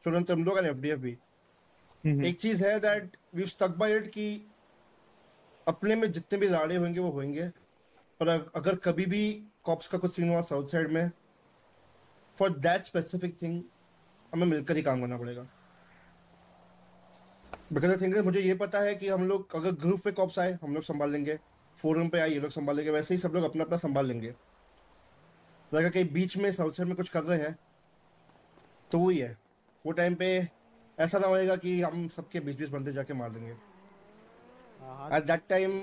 तुरंत हम लोग एंड एफडीएफ भी। एक चीज है that we stuck by it कि अपने में जितने भी राड़े होंगे वो होंगे, पर अगर कभी भी कॉप्स का कुछ सीन हुआ साउथ साइड में, फॉर दैट स्पेसिफिक थिंग हमें मिलकर ही काम करना पड़ेगा। बिकॉज थिंक मुझे ये पता है कि हम लोग अगर ग्रुप पे कॉप्स आए हम लोग संभाल लेंगे, फोरम पे आए ये लोग संभाल लेंगे, वैसे ही सब लोग अपना अपना संभाल लेंगे। तो अगर कहीं बीच में साउथ साइड में कुछ कर रहे हैं तो वही है, वो टाइम पे ऐसा ना होएगा कि हम सबके बीच बीच बंदे जाके मार देंगे। हाँ at that time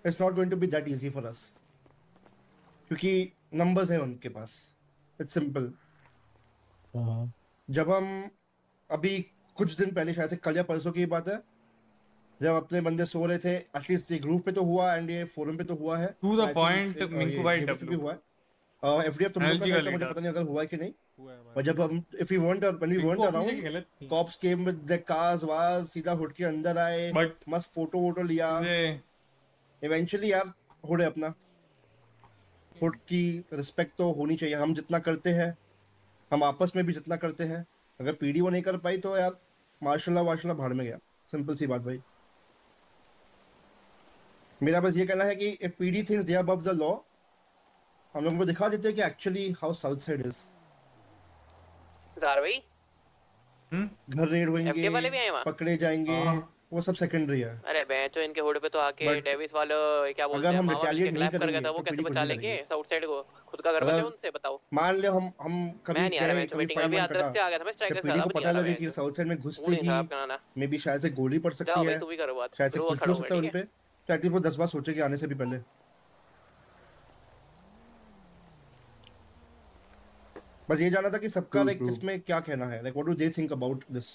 it's not going to be that easy for us, क्योंकि नंबर्स हैं उनके पास। It's simple. हाँ जब हम अभी कुछ दिन पहले, शायद से कल या परसों की बात है, जब अपने बंदे सो रहे थे, एटलीस्ट ये ग्रुप पे तो हुआ एंड ये फोरम पे तो हुआ है, to the I think point मिंकू ये भाई डेविस पे भी डब्लू हुआ है, एफडीएफ तुम लोग का एनर्जी का साइड का मुझे लीडर पता नहीं अगर हुआ है कि नहीं। हुआ है और हमारा। जब हम if we want when we मिंकू वेंट अपनी जगह अराउंड, गलत थी cops came with the cars was, सीधा हुड के अंदर आए, बट मस्त फोटो वोटो लिया। मुझे इवेंचुअली यार हुड है अपना, हुड की रिस्पेक्ट तो होनी चाहिए। हम जितना करते हैं, हम आपस में भी जितना करते हैं, अगर पीडी वो नहीं कर पाई तो यार मार्शल वार्शल भाड़ में गया। सिंपल सी बात भाई। मेरा बस ये कहना है कि if PD thinks they are above the law, हम लोगों को दिखा देते हैं कि actually how south side is. भाई घर रेड होंगे, एफडीएफ वाले भी आए वहाँ। पकड़े जाएंगे, वो सब सेकेंडरी है। अरे मैं तो इनके हुड पे तो आके बट डेविस वाले क्या बोलते अगर हैं हम मामा मिलके रिटेलिएट नहीं क्लैप कर गया करेंगे था, वो तो कैसे पीडी कुछ बचा नहीं लेंगे करेगी। साउथ साइड को? खुद का घर बचे अगर उनसे, बताओ। मान ले हम कभी मैं नहीं आ रहा, गए, मैं तो कभी मीटिंग फाइन अभी वन आदर्श कटा, से आ गया था, मैं जब स्ट्राइकर से पीडी था, को अब नहीं पता आ रहा लगे मैं कि तो। साउथ साइड में मूड घुसते नहीं ही था आपका नाना। मे बी शायद से गोली पड़ सकती जाओ भाई है, तू भी करो बात, शायद से ब्रो कुछ भी खड़ा हो हूँ मैं, सकता है ठीक उन है। पे, तो एटलीस्ट वो 10 बार सोचे कि आने से भी पहले। बस ये जाना था कि सबका ट्रू लाइक ट्रू। इसमें क्या कहना है, like what do they think about this.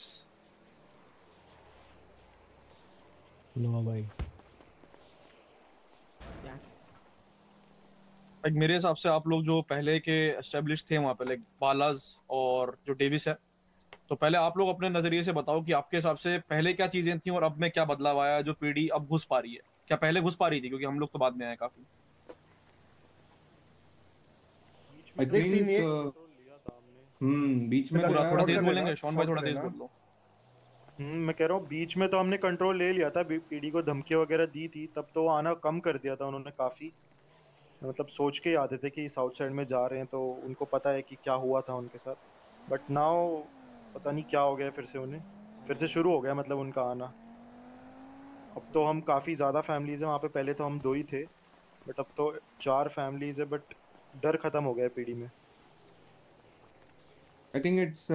No भाई लाइक मेरे हिसाब से आप लोग जो पहले के एस्टेब्लिश थे वहाँ पे, लाइक बालाज और जो डेविस है, तो पहले आप लोग अपने नजरिए से बताओ कि आपके हिसाब से पहले क्या चीजें थी और अब में क्या बदलाव आया है जो पीढ़ी अब घुस पा रही है। क्या पहले घुस पा रही थी, क्योंकि हम लोग तो बाद में आए काफी। बीच आई में तो देख सीन थिंक ये कंट्रोल लिया था हमने। बीच में तो पूरा यार थोड़ा नोट तेज कर लेना, बोलेंगे शॉन भाई, नोट कर थोड़ा तेज लेना। बोल लो। मैं कह रहा हूँ बीच में तो हमने कंट्रोल ले लिया था, पीडी को धमकी वगैरह दी थी, तब तो वो आना कम कर दिया था उन्होंने काफी। मतलब सोच के ही आते थे कि साउथ साइड में जा रहे हैं, तो उनको पता है कि क्या हुआ था उनके साथ। बट नाउ पता नहीं क्या हो गया, फिर से उन्हें फिर से शुरू हो गया मतलब उनका आना। अब तो हम काफी ज्यादा फैमिलीज हैं वहाँ पे, पहले तो हम दो ही थे, बट अब तो 4 फैमिलीज है। बट डर खत्म हो गया है पीडी में। I think it's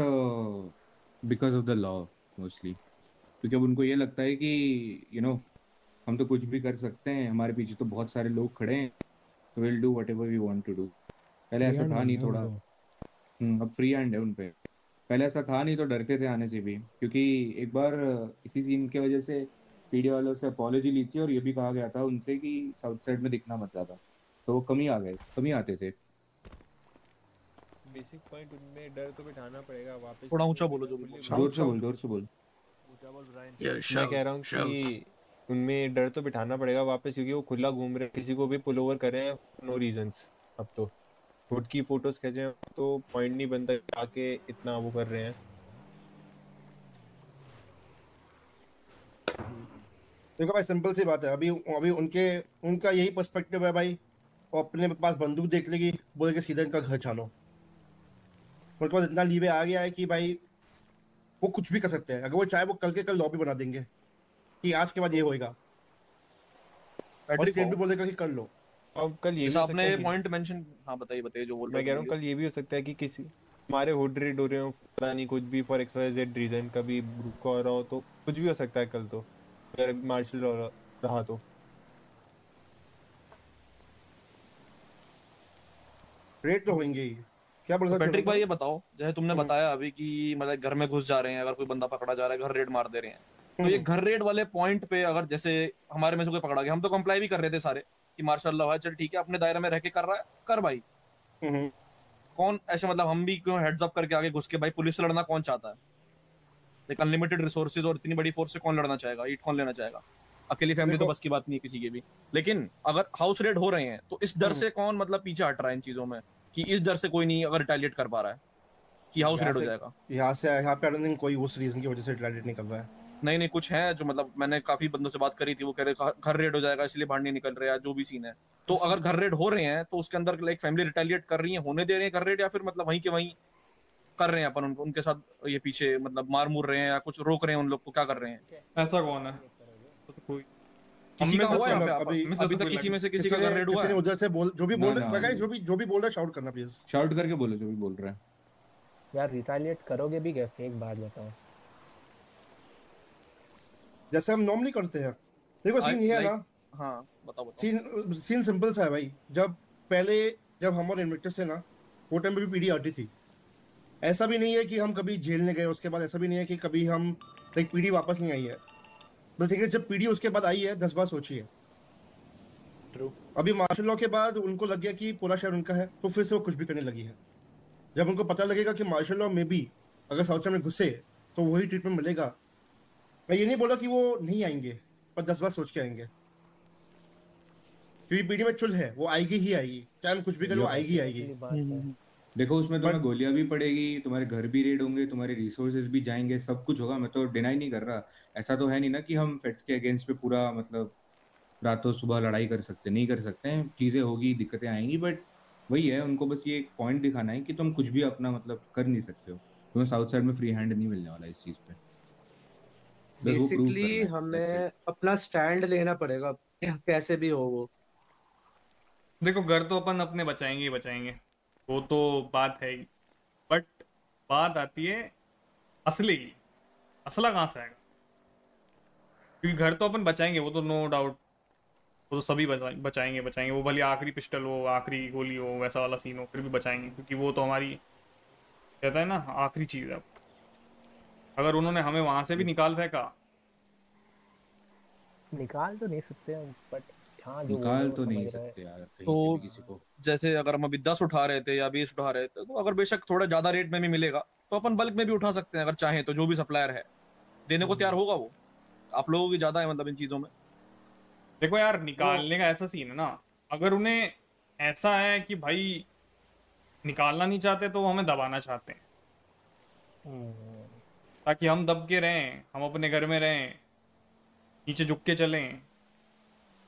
because of the law mostly, क्योंकि अब उनको ये लगता है कि हम तो कुछ भी कर सकते हैं, हमारे पीछे तो बहुत सारे लोग खड़े हैं, तो will do whatever we want to do. पहले फ्री ऐसा हैंड था बन नहीं गया थोड़ा। उनको। अब फ्री हैंड है उन पे। पहले ऐसा था नहीं, तो डरते थे आने से भी, क्योंकि एक बार इसी सीन की वजह से पीडी वालों से अपॉलोजी ली थी और ये भी कहा गया था उनसे कि साउथ साइड में दिखना मत ज्यादा, तो वो कम ही आ गए, कम ही आते थे। बेसिक पॉइंट उनमें डर तो बिठाना पड़ेगा वापस, थोड़ा क्योंकि ऊंचा उनमें बोलो ना जो भी खुली बोल जोर शाउट से बोल, शाउट। जोर से बोल। ऊंचा बोल ब्रायन। Yeah, मैं कह shout, रहा हूँ shout. कि उनमें डर तो बिठाना पड़ेगा वापस, क्योंकि वो खुला घूम रहे हैं, किसी को भी पुल ओवर कर रहे हैं नो रीजंस। अब तो खुद की फोटोज खींचे हैं तो पॉइंट नहीं बनता कि आके इतना वो कर रहे हैं। देखो भाई सिंपल सी बात है, अभी अभी उनके उनका यही पर्सपेक्टिव है भाई। वो अपने पास बंदूक देख लेगी, बोले कि सीधा इनका घर छानो। उनके पास इतना लीवे आ गया है कि भाई वो कुछ भी कर सकते हैं। अगर वो चाहे वो कल के कल लॉबी बना देंगे कि आज के बाद ये होएगा, और पैट्रिक स्टेट हो, भी बोलेगा कि कर लो। अब कल ये भी जैसा हो सकता आपने है किसी, पॉइंट मेंशन, हाँ बताइए बताइए जो बोल मैं रहे कह रहा हूँ थे। कल ये भी हो सकता है कि किसी हमारे हुड रेड हो रहे हो, पता नहीं कुछ भी for X Y Z reason, कभी ग्रुप का हो रहा हो, तो कुछ भी हो सकता है कल तो, अगर मार्शल रहा तो। रेट तो होंगे ही, क्या बोल तो सकते पैट्रिक हो? भाई ये बताओ, जैसे तुमने हम्म, बताया अभी कि मतलब घर में घुस जा रहे हैं, अगर कोई बंदा पकड़ा जा रहा है घर रेड मार दे रहे हैं, तो ये हम्म, घर रेड वाले पॉइंट पे अगर जैसे हमारे में से कोई पकड़ा गया, हम तो कंप्लाई भी कर रहे थे सारे कि मार्शाल्लाह है, चल ठीक है, अपने दायरे में रह के कर रहा है कर भाई। हम्म। कौन ऐसे मतलब हम भी क्यों हेड्स अप करके आगे घुस के, भाई पुलिस से लड़ना कौन चाहता है? एक अनलिमिटेड रिसोर्सेज और इतनी बड़ी फोर्स से कौन लड़ना चाहेगा, ईट कौन लेना चाहेगा? अकेली फैमिली तो देखो, बस की बात नहीं है किसी की भी। लेकिन अगर हाउस रेड हो रहे हैं तो इस डर हम्म, से कौन मतलब पीछे हट रहा है इन चीजों में, कि इस डर से कोई नहीं अगर रिटेलिएट कर पा रहा है कि हाउस यहाँ रेड हो से- जाएगा? यहाँ पे आई डोंट थिंक कोई उस रीजन की वजह से रिटायरेट नहीं कर रहा है। नहीं नहीं, कुछ है जो मतलब मैंने काफी बंदों से बात करी थी, वो कह रहे घर रेड हो जाएगा इसलिए बाहर नहीं निकल रहे हैं, जो भी सीन है। तो अगर घर रेड हो रहे हैं तो उसके अंदर लाइक फैमिली रिटेलिएट कर रही है, होने दे रहे हैं घर रेड, या फिर मतलब वहीं के वहीं कर रहे हैं अपन उनके साथ ये पीछे मतलब मार मुर रहे हैं या कुछ रोक रहे हैं उन लोग को, क्या कर रहे हैं? ऐसा कौन है? तो कोई किसी हम का में हुआ तो यहाँ पे अभी- हम में से अभी तो तक कोई किसी लग- में से किसी का किसी घर रेड हुआ ने है? उधर से बोल जो भी बोल ना, रहा है, ना। जो भी बोल रहा है शाउट करना प्लीज। शाउट करके बोलो जो भी बोल रहा है। यार रिटालिएट करोगे भी कैसे, एक बात बताओ। जैसे हम नॉर्मली करते हैं। देखो सीन ये है ना, हाँ बताओ बताओ। सीन सिंपल सा है भाई। जब हम और इन्विक्टस थे ना, वो टाइम पे भी पीडी आती थी। ऐसा भी नहीं है कि हम कभी जेल में गए उसके बाद, ऐसा भी नहीं है कि कभी हम लाइक पीडी वापस नहीं आई है। बस ठीक है, जब पीडी उसके बाद आई है 10 बार सोचिए। True. अभी मार्शल लॉ के बाद उनको लग गया कि पूरा शहर उनका है, तो फिर से वो कुछ भी करने लगी है। जब उनको पता लगेगा कि मार्शल लॉ में भी अगर साउथ साइड में घुसे तो वही ट्रीटमेंट मिलेगा। मैं ये नहीं बोला कि वो नहीं आएंगे, पर 10 बार सोच के आएंगे, क्योंकि पीडी में चुल है, वो आएगी ही आएगी, चाहे हम कुछ भी करें वो आएगी ही आएगी। बात है। देखो उसमें तुम्हें But- गोलियां भी पड़ेगी, तुम्हारे घर भी रेड होंगे, तुम्हारे रिसोर्सेज भी जाएंगे, सब कुछ होगा। मैं तो डिनाई नहीं कर रहा। ऐसा तो है नहीं ना कि हम फेड्स के अगेंस्ट पे पूरा मतलब रातों सुबह लड़ाई कर सकते, नहीं कर सकते हैं। चीजें होगी, दिक्कतें आएंगी, बट वही है, उनको बस ये एक पॉइंट दिखाना है कि तुम कुछ भी अपना मतलब कर नहीं सकते हो। तुम्हें साउथ साइड में फ्री हैंड नहीं मिलने वाला इस चीज पे। बस वो prove बेसिकली करना है, that's हमें it। अपना स्टैंड लेना पड़ेगा, कैसे भी हो वो। देखो घर तो अपन अपने बचाएंगे ही बचाएंगे, वो तो बात है ही। बट बात आती है असले की। असला कहाँ से आएगा? क्योंकि घर तो अपन बचाएंगे, वो तो नो डाउट, वो तो सभी बचाएंगे। वो भले आखिरी पिस्टल हो, आखिरी गोली हो, वैसा वाला सीन हो, फिर भी बचाएंगे, क्योंकि वो तो हमारी कहता है ना आखिरी चीज़ है। अगर उन्होंने हमें वहां से भी निकाल फेंका, निकाल तो नहीं सकते हम, बट हाँ जो निकाल वो तो नहीं समझ रहे हैं। सकते यार कहीं तो से भी किसी को। जैसे अगर हम अभी 10 उठा रहे थे या 20 उठा रहे थे, तो अगर बेशक थोड़ा ज्यादा रेट में भी मिलेगा तो अपन बल्क में भी उठा सकते हैं अगर चाहें तो। जो भी सप्लायर है देने को तैयार होगा वो। आप लोगों की ज्यादा है मतलब इन चीजों में। देखो यार निकालने का ऐसा सीन है ना, अगर उन्हें ऐसा है कि भाई निकालना नहीं चाहते तो वो हमें दबाना चाहते हैं, ताकि हम दब के रहें, हम अपने घर में रहें, नीचे झुक के चलें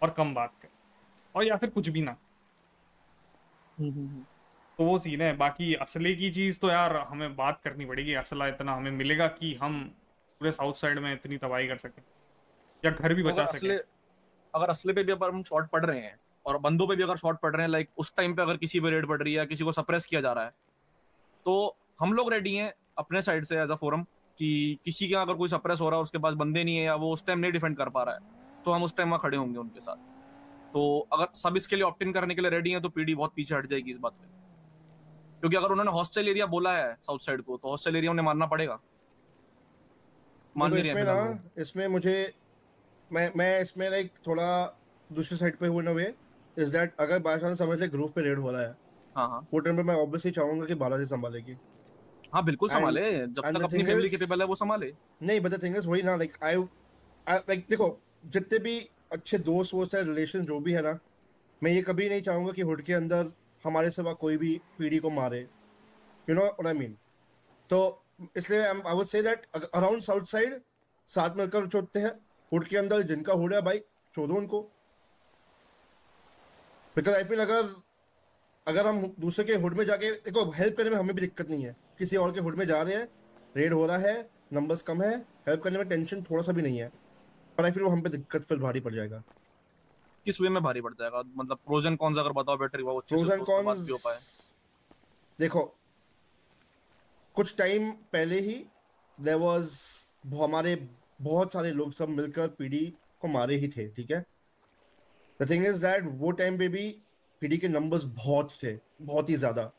और कम बात करें, और या फिर कुछ भी ना। तो वो सीन है। बाकी असले की चीज़ तो यार हमें बात करनी पड़ेगी। असला इतना हमें मिलेगा कि हम पूरे साउथ साइड में इतनी तबाही कर सकें या घर भी बचा सकें। अगर असले पे भी अगर हम शॉट पड़ रहे हैं और बंदों पे भी अगर शॉट पड़ रहे हैं, लाइक उस टाइम पे अगर किसी पे रेड पड़ रही है, किसी को सप्रेस किया जा रहा है, तो हम लोग रेडी हैं अपने साइड से एज अ फोरम कि किसी का अगर कोई सप्रेस हो रहा है, उसके पास बंदे नहीं है या वो उस टाइम नहीं डिफेंड कर पा रहा है, तो हम उस टाइम वहाँ खड़े होंगे उनके साथ। तो अगर सब इसके लिए ऑप्ट इन करने के लिए रेडी है तो पीडी बहुत पीछे हट जाएगी इस बात पे, क्योंकि अगर उन्होंने हॉस्टल एरिया बोला है साउथ साइड को, तो हॉस्टल एरिया उन्हें मानना पड़ेगा। मान नहीं रहे हैं इसमें फिलहाल ना, वो। इसमें मुझे मैं इसमें लाइक थोड़ा दूसरी साइड पे हुए ना वे इज दैट अगर बाय चांस समझ ले ग्रुप पे रेड हो रहा है, हाँ हाँ वो टाइम पे मैं ऑब्वियसली चाहूंगा कि बालाजी संभालेगी। हाँ बिल्कुल And- संभाले, जब and तक the अपनी thing फैमिली is- कैपेबल है वो संभाले। नहीं बट द थिंग इज वही ना, लाइक आई लाइक देखो जितने भी अच्छे दोस्त वोस्त है, रिलेशन जो भी है ना, मैं ये कभी नहीं चाहूंगा कि हुड के अंदर हमारे सिवा कोई भी पीढ़ी को मारे। You know what I mean? तो इसलिए आई would say that around south side साथ मिलकर चोदते हैं। हुड के अंदर जिनका हुड है भाई चोदो उनको, बिकॉज आई फील अगर हम दूसरे के हुड में जाके देखो हेल्प करने में हमें भी दिक्कत नहीं है। किसी और के हुड में जा रहे हैं, रेड हो रहा है, नंबर्स कम है, हेल्प करने में टेंशन थोड़ा सा भी नहीं है, पर आई फील वो हम पे दिक्कत फिर भारी पड़ जाएगा। किस वे में भारी पड़ जाएगा मतलब प्रोज एंड कॉन्स अगर बताओ बेटर वो अच्छे से, प्रोज तो एंड उसके बाद भी हो पाए। देखो कुछ टाइम पहले ही देयर वाज हमारे बहुत सारे लोग सब मिलकर पीडी को मारे ही थे, ठीक है। द थिंग इज दैट वो टाइम पे भी पीडी के नंबर्स बहुत थे, बहुत ही ज्यादा।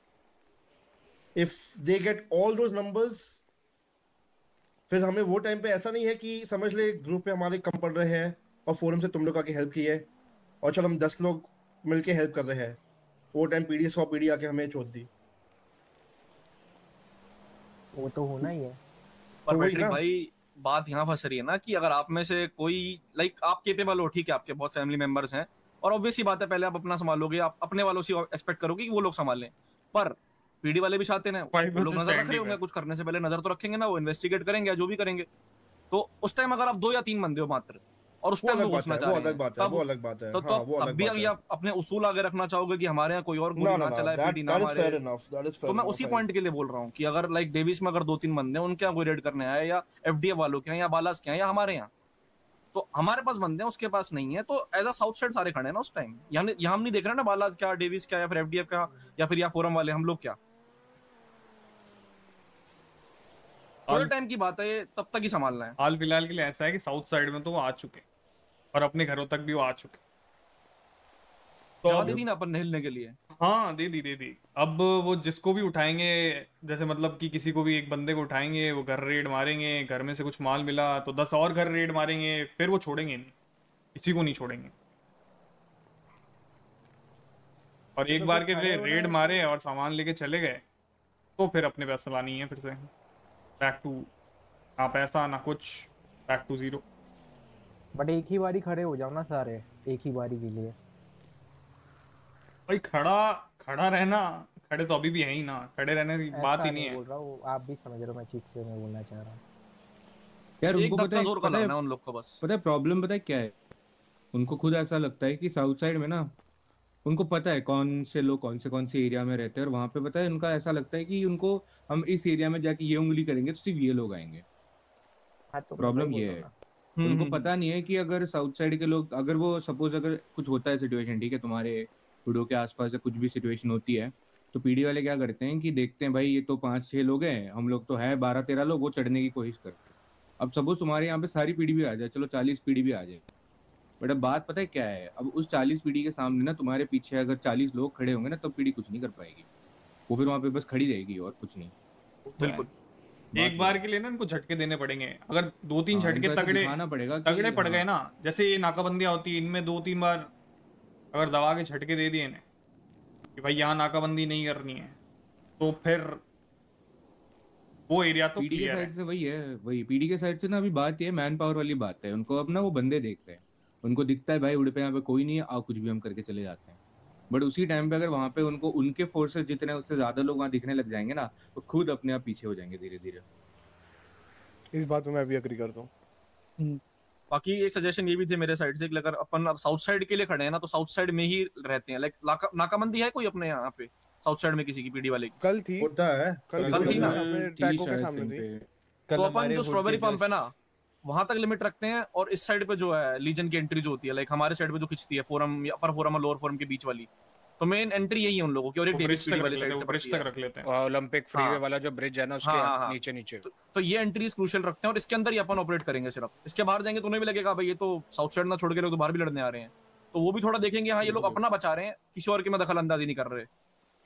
If they get all those numbers, फिर हमें वो टाइम पे ऐसा नहीं है कि समझ ले ग्रुप पे हमारे कम पड़ रहे हैं और फोरम से तुम लोग आके हेल्प की है और चलो हम 10 लोग मिलके हेल्प कर रहे हैं, वो टाइम पीडी 100 पीडी आके हमें चोट दी। वो तो होना ही है। पर तो वही बैटरी ना। भाई बात यहाँ फंस रही है ना कि अगर आप में से कोई लाइक आप केपेबल हो, ठीक है, आपके बहुत फैमिली मेंबर्स हैं और ऑब्वियसली बात है पहले आप अपना संभालोगे, आप अपने वालों से एक्सपेक्ट करोगे कि वो लोग संभालें। पर पीडी वाले भी चाहते हैं, Five वो लोग versus नजर रख 70 रहे होंगे, पे। कुछ करने से पहले नजर तो रखेंगे ना, वो इन्वेस्टिगेट करेंगे या जो भी करेंगे। तो उस टाइम अगर आप 2 या 3 बंदे हो मात्र और उस वो टाइम अलग वो बात घुसना है, चाह वो रहे अलग हैं, बात है, तब वो अलग बात है। तो हाँ, वो तब अलग भी बात है। आप अपने उसूल आगे रखना चाहोगे कि हमारे यहाँ कोई और No, गोली no, ना no. चलाए, That पीडी ना that is मारे। fair enough. That is fair तो मैं enough. उसी भाई। पॉइंट के लिए बोल रहा हूँ कि अगर लाइक डेविस में अगर 2-3 बंदे हैं, उनके यहाँ कोई रेड करने आया या एफडीएफ वालों के यहाँ या बालास के यहाँ या हमारे यहाँ, तो हमारे पास बंदे हैं, उसके पास नहीं है, तो एज अ साउथ साइड सारे खड़े हैं ना उस टाइम। यहाँ हम नहीं देख रहे ना बालाज क्या, डेविस क्या, या फिर एफडीएफ क्या, या फिर या फोरम वाले हम लोग क्या। थोड़े टाइम की बात है ये, तब तक ही संभालना है। हाल फिलहाल के लिए ऐसा है कि साउथ साइड में तो वो आ चुके और अपने घरों तक भी वो आ चुके। तो जगह अब दे दी ना अपन ने हिलने के लिए। हाँ दे दी। अब वो जिसको भी उठाएंगे, जैसे मतलब कि किसी को भी एक बंदे को उठाएंगे, वो घर रेड मारेंगे, घर में से कुछ माल मिला तो 10 और घर रेड मारेंगे, फिर वो छोड़ेंगे नहीं, किसी को नहीं छोड़ेंगे। और एक बार के लिए रेड मारे और सामान लेके चले गए तो फिर अपने पे असला नहीं है, फिर से बैक टू ना पैसा ना कुछ, बैक टू जीरो। बट एक ही बारी खड़े हो जाओ ना सारे, एक ही बारी के लिए। भाई खड़ा रहना, खड़े तो अभी भी है ही ना, खड़े रहने की बात ही नहीं है। बोल रहा हूँ, आप भी समझ रहे हो मैं चीज से मैं बोलना चाह रहा हूँ। यार एक उनको धक्का जोर का लगना है उन लोग को बस। पता है प्रॉब्लम पता है क्या है? उनको खुद ऐसा लगता है कि साउथ साइड में ना, उनको पता है कौन से लोग कौन से एरिया में रहते हैं, और वहां पे पता है उनका ऐसा लगता है कि उनको हम इस एरिया में जाके ये उंगली करेंगे तो सिर्फ ये लोग आएंगे। हाँ तो प्रॉब्लम ये है, उनको पता नहीं है कि अगर साउथ साइड के लोग, अगर वो सपोज अगर कुछ होता है सिचुएशन, ठीक है, तुम्हारे विडो के आसपास या कुछ भी सिचुएशन होती है, तो पीडी वाले क्या करते हैं कि देखते हैं भाई ये तो 5-6 लोग हैं, हम लोग तो है 12-13 लोग, वो चढ़ने की कोशिश करते हैं। अब सपोज तुम्हारे यहाँ पे सारी पीडी भी आ जाए, चलो 40 पीडी भी आ जाए, बट अब बात पता है क्या है, अब उस 40 पीडी के सामने ना तुम्हारे पीछे अगर 40 लोग खड़े होंगे ना, तब पीडी कुछ नहीं कर पाएगी, वो फिर वहां पे बस खड़ी रहेगी और कुछ नहीं। बिल्कुल। एक बार के लिए ना इनको झटके देने पड़ेंगे, अगर 2-3 हाँ, झटके इनको ऐसा तगड़े दिखाना पड़ेगा कि तगड़े पड़ गए हाँ। ना, जैसे ये नाकाबंदियां होती है, इनमें 2-3 बार अगर दबा के झटके दे दिए इन्हें कि भाई यहाँ नाकाबंदी नहीं करनी है, तो फिर वो एरिया तो पीडी के क्लियर साइड है। से वही पीडी के साइड से ना अभी बात ये मैन पावर वाली बात है, उनको अब ना वो बंदे देखते हैं, उनको दिखता है भाई उड़ पे यहाँ पे कोई नहीं है, आओ कुछ भी हम करके चले जाते हैं। बट उसी टाइम पे अगर वहां पे उनको उनके फोर्सेस जितने उससे ज्यादा लोग वहां दिखने लग जाएंगे ना, तो खुद अपने आप पीछे हो जाएंगे धीरे धीरे। इस बात में मैं भी एग्री करता हूँ। बाकी एक सजेशन ये भी थे मेरे साइड से कि अगर अपन अब साउथ साइड के लिए खड़े हैं ना, तो साउथ साइड में ही रहते हैं। लाइक नाकाबंदी है कोई अपने यहाँ पे साउथ साइड में किसी की पीडी वाले की? कल थी, होता है। कल थी ना? अपने टैको के सामने थी। तो अपन जो स्ट्रॉबेरी पंप है ना, वहां तक लिमिट रखते हैं, और इस साइड पे जो है लीजन की एंट्री जो होती है, लाइक हमारे साइड पे जो खिंचती है फोरम या अपर फोरम और लोअर फोरम के बीच वाली, तो मेन एंट्री यही है उन लोगों की, और एक डेविस पीडी वाली साइड से ब्रिज पड़ती तक है। रख लेते हैं। ओलंपिक फ्रीवे वाला जो ब्रिज है ना, उसके हाँ। नीचे नीचे। तो ये एंट्रीज क्रूशियल रखते हैं, और इसके अंदर ही अपन ऑपरेट करेंगे सिर्फ। इसके बाहर जाएंगे तो उन्हें भी लगेगा भाई ये तो साउथ साइड ना छोड़ के लोग तो बाहर भी लड़ने आ रहे हैं, तो वो भी थोड़ा देखेंगे हाँ ये लोग अपना बचा रहे हैं, किसी और की में दखल अंदाजी नहीं कर रहे,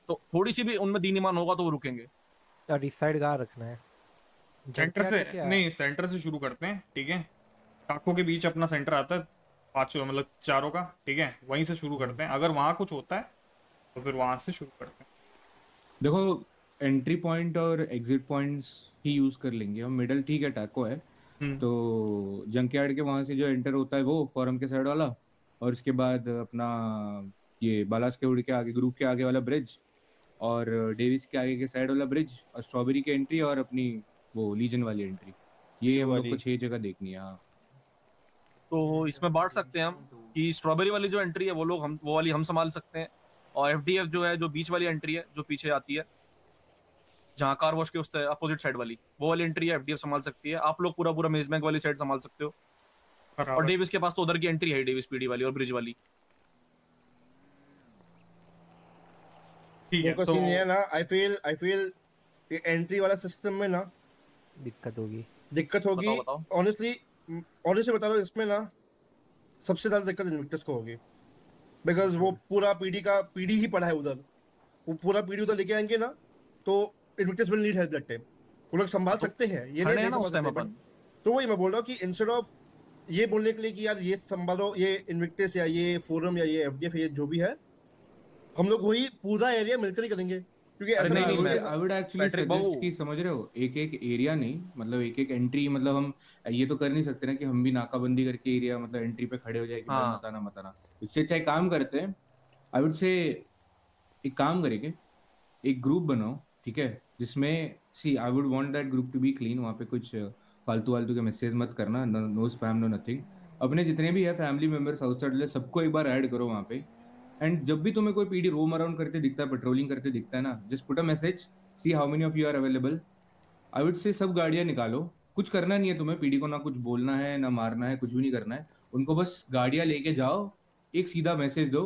तो थोड़ी सी भी उनमें दीन ईमान होगा तो वो रुकेंगे। और इस साइड कहाँ रखना है? सेंटर से नहीं, सेंटर से शुरू करते हैं, ठीक है। टाको के बीच अपना सेंटर आता है, 5 मतलब 4 का, ठीक है, वहीं से शुरू करते हैं। अगर वहाँ कुछ होता है तो फिर वहां से शुरू करते हैं। देखो एंट्री पॉइंट और एग्जिट पॉइंट्स ही यूज कर लेंगे हम। मिडल ठीक है टाको है, तो जंकयार्ड के वहां से जो एंटर होता है वो फोरम के साइड वाला, और उसके बाद अपना ये बालास के उड़ के आगे ग्रुप के आगे वाला ब्रिज, और डेविस के आगे के साइड वाला ब्रिज, और स्ट्रॉबेरी की एंट्री, और अपनी वो लीजन वाली एंट्री, ये हम लोग को 6 जगह देखनी है। हाँ तो इसमें बांट सकते हैं हम कि स्ट्रॉबेरी वाली जो एंट्री है वो वाली हम संभाल सकते हैं, और एफडीएफ जो है, जो बीच वाली एंट्री है जो पीछे आती है जहाँ कार वॉश के उस अपोजिट साइड वाली, वो वाली एंट्री है एफडीएफ संभाल सकती है। आप लोग पूरा मेज बैंक वाली साइड संभाल सकते हो, और डेविस के पास तो उधर की एंट्री है, डेविस पीडी वाली और ब्रिज वाली। ठीक है, तो सीन ये है ना, आई फील ये एंट्री वाला सिस्टम में ना दिक्कत होगी। बताओ। ऑनेस्टली बता रहा हूँ, इसमें ना सबसे ज्यादा दिक्कत इन्विक्टस को होगी, बिकॉज वो पूरा पीडी ही पड़ा है उधर, वो पूरा पीडी उधर लेके आएंगे ना, तो Invictus will need help that time. वो लोग संभाल सकते हैं, ये नहीं संभाल सकते, तो वही मैं बोल रहा हूँ कि इंस्टेड ऑफ ये बोलने के लिए कि यार ये संभालो, ये इन्विक्टस या ये फोरम या ये एफडीएफ ये जो भी है, हम लोग वही पूरा एरिया मिलकर ही करेंगे, क्योंकि ऐसा आई वुड एक्चुअली सजेस्ट कि समझ रहे हो, एक एक एरिया नहीं, मतलब एक एक एंट्री, मतलब हम ये तो कर नहीं सकते ना कि हम भी नाकाबंदी करके एरिया मतलब एंट्री पे खड़े हो जाए कि मत आना। इससे अच्छा काम करते हैं, आई वुड से एक काम करेंगे, एक ग्रुप बनाओ, ठीक है, जिसमें see I would want that group to be clean. वहाँ पे कुछ फालतू वालतू के मैसेज मत करना, नो स्पैम नो नथिंग। अपने जितने भी है फैमिली मेंबर्स आउटसाइड ले सबको एक बार ऐड करो वहाँ पे। एंड जब भी तुम्हें कोई पीडी रोम अराउंड करते दिखता है, पेट्रोलिंग करते दिखता है ना, just put a message, see how many of you are available. I would say सब गाड़ियाँ निकालो, कुछ करना नहीं है तुम्हें, पीडी को ना कुछ बोलना है ना मारना है, कुछ भी नहीं करना है उनको, बस गाड़ियाँ लेके जाओ, एक सीधा मैसेज दो,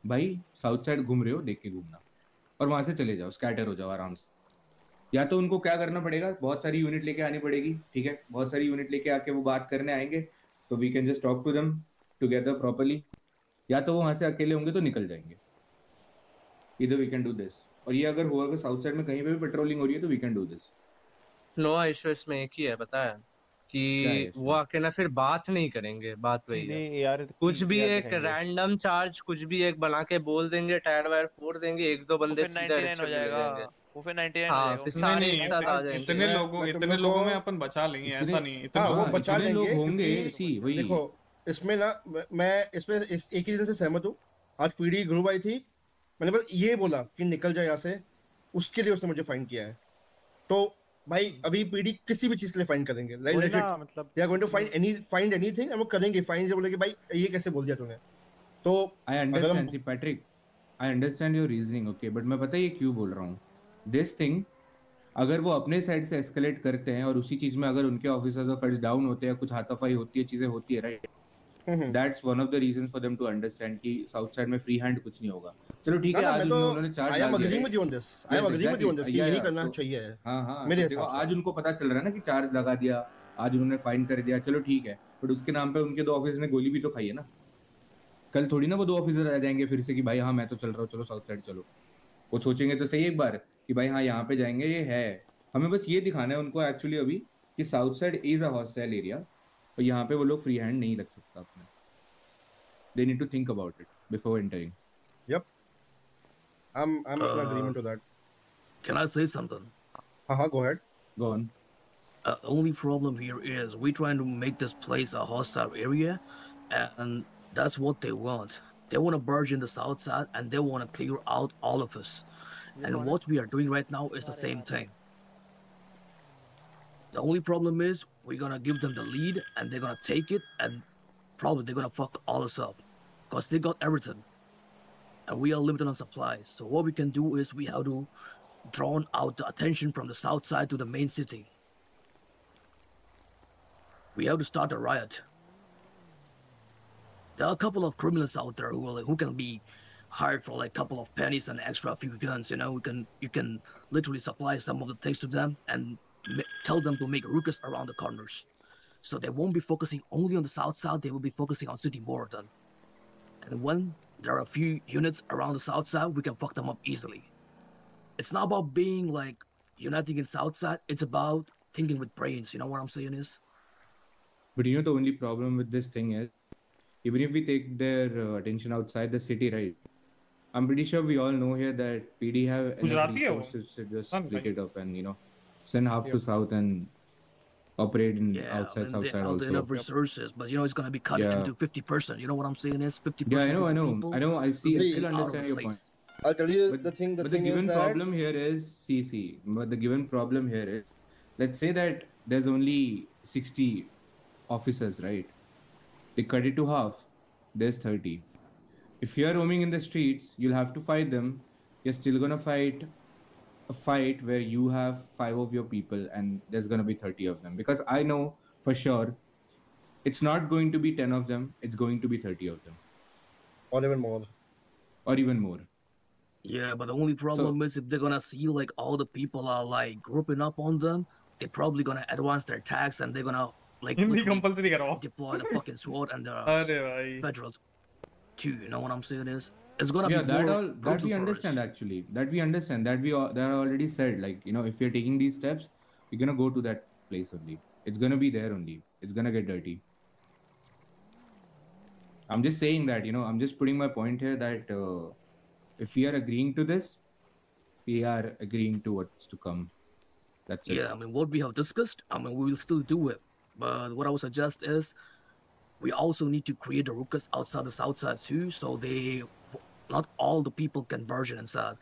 भाई साउथ साइड घूम रहे हो, देख के घूमना, और वहां से चले जाओ, स्कैटर हो जाओ आराम से। या तो उनको क्या करना पड़ेगा, बहुत सारी यूनिट लेके आनी पड़ेगी, ठीक है, बहुत सारी यूनिट लेके आके वो बात करने आएंगे, तो we can just talk to them together properly. या तो वो वहां से अकेले होंगे तो निकल जाएंगे, इधर वी कैन डू दिस। और ये अगर हुआ, अगर साउथ साइड में कहीं पे भी पेट्रोलिंग हो रही है तो वी कैन डू दिस। नोआ इशू इसमें एक ही है, पता है कि वो अकेला फिर बात नहीं करेंगे, बात वही है यार कुछ भी एक रैंडम चार्ज कुछ भी एक बना के बोल देंगे, टायर वायर फोड़ देंगे, एक दो बंदे सीधा अरेस्ट कर जाएंगे। वो फिर 99 हो हाँ जाएगा। फिर सारे एक साथ आ जाएंगे। इतने लोगों में अपन बचा लेंगे, ऐसा नहीं इतने वो बचा इतने लोग लेंगे होंगे, क्योंकि सी वही देखो इसमें ना मैं इसमें एक ही रीजन से सहमत हूँ। आज पीडी ग्रुप आई थी, मैंने बस ये बोला कि निकल जाए यहाँ से, उसके लिए उसने मुझे फाइन किया है। तो भाई अभी पीडी किसी भी चीज के लिए फाइन करेंगे, मतलब they are going to find anything, वो करेंगे फाइन। से बोले कि भाई ये कैसे बोल दिया तूने, तो I understand see Patrick, I understand your reasoning, okay, but मैं पता है ये क्यों बोल रहा हूँ दिस थिंग। अगर वो अपने साइड से एस्केलेट करते हैं और उसी चीज में अगर उनके ऑफिसर्स ऑफ फर्स्ट डाउन होते हैं, कुछ हाथापाई होती है, चीजें होती है, right, that's one of the reason for them to understand कि साउथ साइड में फ्री हैंड कुछ नहीं होगा। चलो ठीक है, आज उन्होंने चार्ज डाल दिया, यही करना चाहिए। हाँ मेरे देखो आज उनको पता चल रहा है ना कि चार्ज लगा दिया, आज उन्होंने फाइन कर दिया, चलो ठीक है, बट उसके नाम पे उनके 2 ऑफिसर ने गोली भी तो खाई है ना। कल थोड़ी ना वो 2 ऑफिसर आ जाएंगे फिर से कि भाई हाँ मैं तो चल रहा हूँ, चलो साउथ साइड चलो। वो सोचेंगे तो सही एक बार कि भाई हाँ यहाँ पे जाएंगे, ये है। हमें बस ये दिखाना है उनको एक्चुअली अभी कि south side is a hostile area, और यहाँ पे वो लोग फ्री हैंड नहीं रख सकता अपने। They need to think about it before entering. Yep. I'm in agreement to that. Can I say something? Go ahead. Go on. The only problem here is we're trying to make this place a hostile area, and that's what they want. They want to merge in the south side, and they want to clear out all of us. And what we are doing right now is the same thing. The only problem is we're gonna give them the lead, and they're gonna take it, and probably they're gonna fuck all us up, because they got everything, and we are limited on supplies. So what we can do is we have to draw out the attention from the south side to the main city. We have to start a riot. There are a couple of criminals out there who can be hired for like a couple of pennies and extra few guns. You know, you can literally supply some of the things to them and tell them to make ruckus around the corners. So they won't be focusing only on the south side, they will be focusing on city more then. And when there are a few units around the south side, we can fuck them up easily. It's not about being like uniting in south side, it's about thinking with brains, you know what I'm saying is? But you know the only problem with this thing is, even if we take their attention outside the city, right, I'm pretty sure we all know here that PD have enough resources to just split it up and, you know, send half to south and operate in outside, south side also. Enough resources, but you know it's gonna be cut into 50%. You know what I'm saying is 50%. Yeah, I know. I see. I still understand your point. I'll tell you the thing. But the given problem here is CC. But the given problem here is, let's say that there's only 60 officers, right? They cut it to half. There's 30. If you're roaming in the streets, you'll have to fight them. You're still gonna fight a fight where you have 5 of your people and there's going to be 30 of them, because I know for sure it's not going to be 10 of them, it's going to be 30 of them, or even more. Yeah, but the only problem is if they're gonna see like all the people are like grouping up on them, they're probably gonna advance their attacks and they're gonna like deploy the fucking SWAT and the federals too. You know what I'm saying is? It's gonna be that we understand actually. That we understand. That are already said. Like, you know, if you're taking these steps, you're gonna go to that place only. It's gonna be there only. It's gonna get dirty. I'm just saying that, you know, I'm just putting my point here that if we are agreeing to this, we are agreeing to what's to come. That's it. Yeah, I mean, what we have discussed, I mean, we will still do it. But what I would suggest is we also need to create a ruckus outside the south side too, so not all the people can version inside.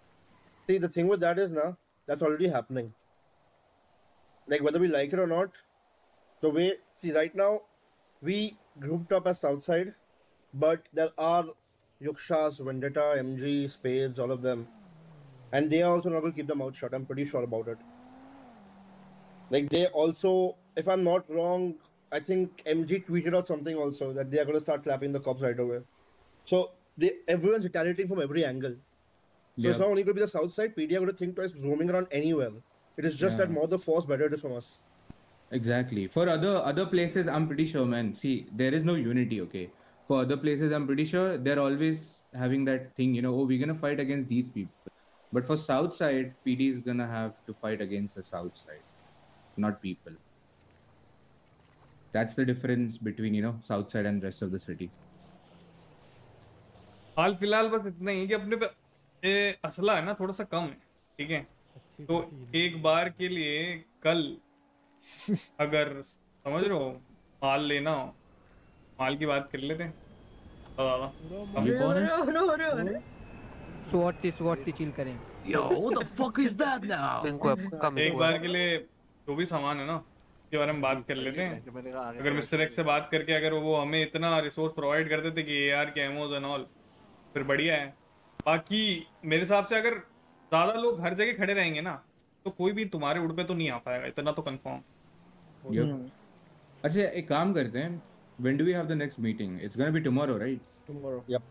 See, the thing with that is now that's already happening. Like whether we like it or not, the way right now we grouped up as Southside, but there are Yukshas, Vendetta, MG, Spades, all of them, and they are also not going to keep their mouth shut. I'm pretty sure about it. Like they also, if I'm not wrong, I think MG tweeted out something also that they are going to start clapping the cops right away. So everyone's retaliating from every angle. So it's not only going to be the South Side. PD are going to think twice roaming around anywhere. It is just that more the force, better it is from us. Exactly. For other places, I'm pretty sure, man. See, there is no unity, okay? For other places, I'm pretty sure they're always having that thing, you know, oh, we're going to fight against these people. But for South Side, PD is going to have to fight against the South Side, not people. That's the difference between, you know, South Side and rest of the city. हाल फिलहाल बस इतना ही कि अपने पे ये असला है ना थोड़ा सा कम है, ठीक है? तो एक बार के लिए कल अगर समझ रहे हो माल लेना हो, माल की बात कर लेते हैं। अभी कौन है? स्वाटी चिल करें। Yo, what the fuck is that now? एक बार के लिए जो भी सामान है ना के बारे में बात कर लेते हैं। अगर मिस्टर एक्स से बात करके अगर वो हमें इतना रिसोर्स प्रोवाइड कर देते कि AR के एमोज एंड ऑल, फिर बढ़िया है। बाकी मेरे हिसाब से अगर ज्यादा लोग हर जगह खड़े रहेंगे ना तो कोई भी तुम्हारे उड़ पे तो नहीं आ पाएगा, इतना तो कंफर्म। अच्छा एक काम करते हैं, when do we have the next meeting? It's gonna be tomorrow, right? Tomorrow. Yep.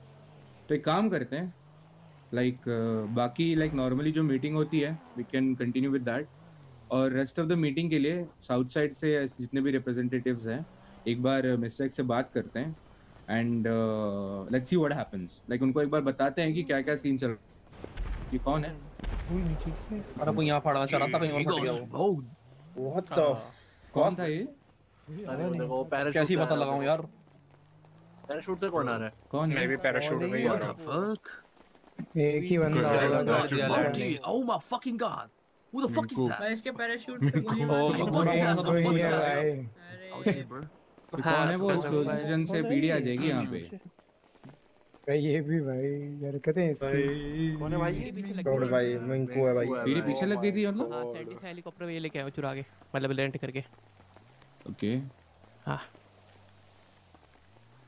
तो एक काम करते हैं, like बाकी like normally जो meeting होती है, we can continue with that. और rest of the meeting के लिए साउथ साइड से जितने भी representatives हैं, एक बार मिस्टर एक्स से बात करते हैं and let's see what happens. Like उनको एक बार बताते हैं कि क्या क्या सीन चल रहा है। ये कौन है? अरे वो यहाँ पड़ा चला था, कहीं और फट गया वो। What the? कौन था ये? कैसी पता लगाऊं यार? पैराशूट से कौन आ रहा है? कौन है? मैं भी पैराशूट में ही आ रहा हूं। एक ही बंदा होगा। Oh my fucking god! Who the fuck is that? मैं इसके पैराशूट पे गोली मार कौन है वो? एक्सप्लोजन से पीडी आ जाएगी यहाँ पे। भाई ये भी भाई हरकतें इसकी। कौन है भाई? छोड़ भाई, मंकू है भाई। पीडी पीछे लग गई थी मतलब? हां सैंडी से हेलीकॉप्टर ये लेके आया चुरा के, मतलब रेंट करके। ओके हाँ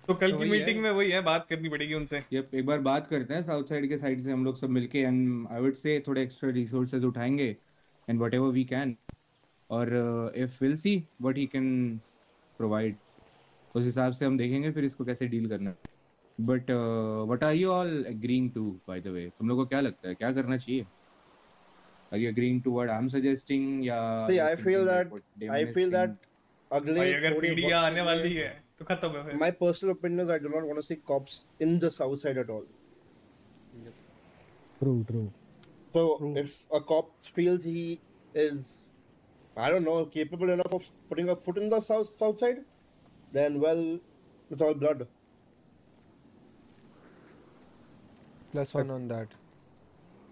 तो कल की मीटिंग में वही है, बात करनी पड़ेगी उनसे। ये एक बार बात करते हैं साउथ साइड के साइड से हम लोग सब मिलके, एंड आई वुड से थोड़े एक्स्ट्रा रिसोर्सेज उठाएंगे एंड व्हाटएवर वी कैन, और if will see what he can provide, उस हिसाब से हम देखेंगे फिर इसको कैसे डील करना। But what are you all agreeing to by the way? तुम लोगों को क्या लगता है क्या करना चाहिए? Are you agreeing to what I am suggesting या I feel that भाई अगर पीडी आने वाली है तो खत्म है फिर। My personal opinion is I do not want to see cops in the south side at all. True. So if a cop feels he is, I don't know, capable enough of putting a foot in the south side, then well, it's all blood. Plus one on that.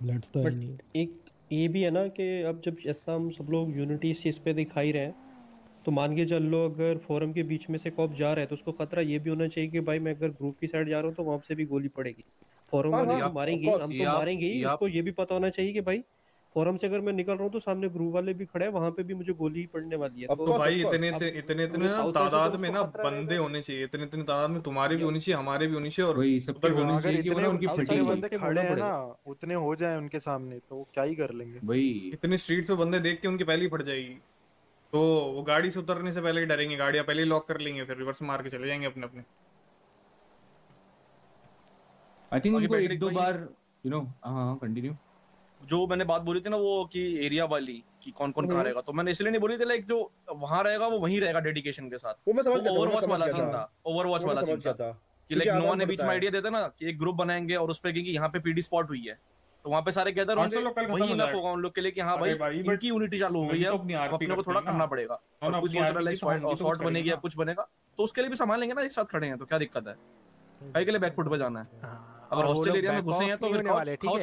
Let's तो But एक ये भी है ना कि अब जब ऐसा हम सब लोग यूनिटी इस चीज़ पे दिखाई रहे हैं, तो मान के चल लो अगर फोरम के बीच में से कॉप जा रहा है तो उसको खतरा ये भी होना चाहिए कि भाई मैं अगर ग्रुप की साइड जा रहा हूँ तो वहाँ से भी गोली पड़ेगी। फोरम वाले तो मारेंगे, हम तो मारेंगे ही। उसको ये भी पता होना चाहिए कि भाई फोरम से अगर मैं निकल रहा हूँ तो सामने ग्रुप वाले भी खड़े हैं, वहाँ पे भी मुझे गोली पड़ने वाली है। तो भाई इतने तादाद में ना बंदे होने चाहिए, इतने तादाद में तुम्हारे भी होनी चाहिए, हमारे भी होनी चाहिए, और वही सबके होनी चाहिए कि मतलब उनकी जितने बंदे खड़े हैं ना उतने हो जाए उनके सामने तो क्या ही कर लेंगे। वही इतने स्ट्रीट्स पे बंदे देख के उनकी पहले ही फट जाएगी, तो वो गाड़ी से उतरने से पहले ही डरेंगे, गाड़ियां पहले ही लॉक कर लेंगे, फिर रिवर्स मार के चले जाएंगे अपने अपने। आई थिंक उनको एक दो बार यू नो हाँ कंटिन्यू। जो मैंने बात बोली थी ना वो कि एरिया वाली कि कौन कौन कहाँ रहेगा, तो मैंने इसलिए नहीं बोली थी लाइक जो वहाँ रहेगा वो वहीं रहेगा डेडिकेशन के साथ। वो मैं समझ गया, ओवरवॉच वाला सीन था, ओवरवॉच वाला सीन था कि लाइक नोआ ने बीच में आइडिया देता ना कि एक ग्रुप बनाएंगे और उस पे कि यहाँ पे पीडी स्पॉट हुई है तो वहाँ पे सारे गैदर होंगे, वही इनफ होगा उन लोग के लिए कि हाँ भाई इनकी यूनिटी चालू हो गई है, अपने को थोड़ा करना पड़ेगा। और कुछ सोच रहा है लाइक शॉट बनेगी या कुछ बनेगा तो उसके लिए भी संभाल लेंगे ना, एक साथ खड़े हैं तो क्या दिक्कत है, कहीं के लिए बैकफुट पे जाना है। अगर हॉस्टल एरिया में घुसे हैं तो फिर खाओ